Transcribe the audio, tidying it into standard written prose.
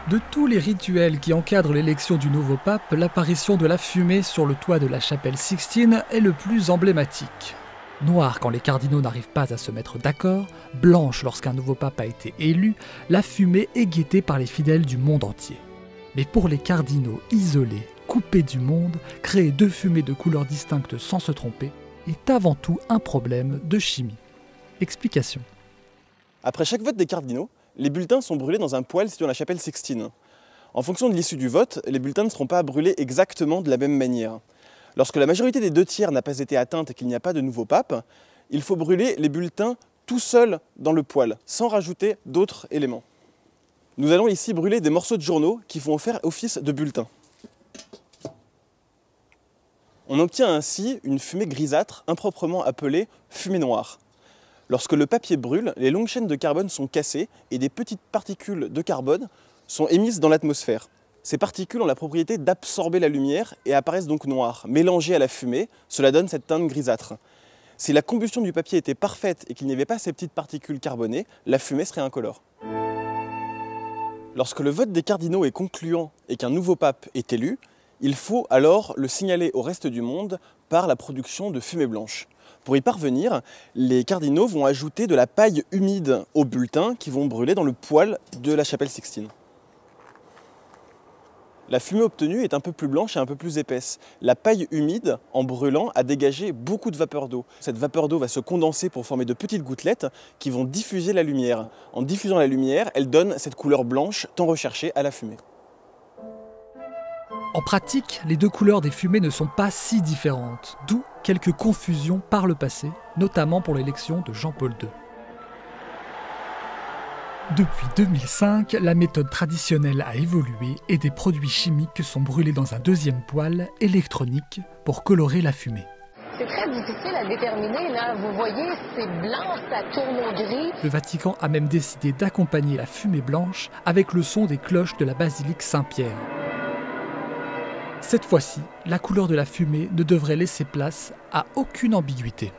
De tous les rituels qui encadrent l'élection du nouveau pape, l'apparition de la fumée sur le toit de la chapelle Sixtine est le plus emblématique. Noire quand les cardinaux n'arrivent pas à se mettre d'accord, blanche lorsqu'un nouveau pape a été élu, la fumée est guettée par les fidèles du monde entier. Mais pour les cardinaux isolés, coupés du monde, créer deux fumées de couleurs distinctes sans se tromper est avant tout un problème de chimie. Explication. Après chaque vote des cardinaux, les bulletins sont brûlés dans un poêle situé dans la chapelle Sixtine. En fonction de l'issue du vote, les bulletins ne seront pas brûlés exactement de la même manière. Lorsque la majorité des 2/3 n'a pas été atteinte et qu'il n'y a pas de nouveau pape, il faut brûler les bulletins tout seuls dans le poêle, sans rajouter d'autres éléments. Nous allons ici brûler des morceaux de journaux qui font faire office de bulletins. On obtient ainsi une fumée grisâtre, improprement appelée fumée noire. Lorsque le papier brûle, les longues chaînes de carbone sont cassées et des petites particules de carbone sont émises dans l'atmosphère. Ces particules ont la propriété d'absorber la lumière et apparaissent donc noires. Mélangées à la fumée, cela donne cette teinte grisâtre. Si la combustion du papier était parfaite et qu'il n'y avait pas ces petites particules carbonées, la fumée serait incolore. Lorsque le vote des cardinaux est concluant et qu'un nouveau pape est élu, il faut alors le signaler au reste du monde par la production de fumée blanche. Pour y parvenir, les cardinaux vont ajouter de la paille humide aux bulletins qui vont brûler dans le poêle de la chapelle Sixtine. La fumée obtenue est un peu plus blanche et un peu plus épaisse. La paille humide, en brûlant, a dégagé beaucoup de vapeur d'eau. Cette vapeur d'eau va se condenser pour former de petites gouttelettes qui vont diffuser la lumière. En diffusant la lumière, elle donne cette couleur blanche tant recherchée à la fumée. En pratique, les deux couleurs des fumées ne sont pas si différentes, d'où quelques confusions par le passé, notamment pour l'élection de Jean-Paul II. Depuis 2005, la méthode traditionnelle a évolué et des produits chimiques sont brûlés dans un deuxième poêle électronique pour colorer la fumée. C'est très difficile à déterminer, là. Vous voyez, c'est blanc, ça tourne au gris. Le Vatican a même décidé d'accompagner la fumée blanche avec le son des cloches de la basilique Saint-Pierre. Cette fois-ci, la couleur de la fumée ne devrait laisser place à aucune ambiguïté.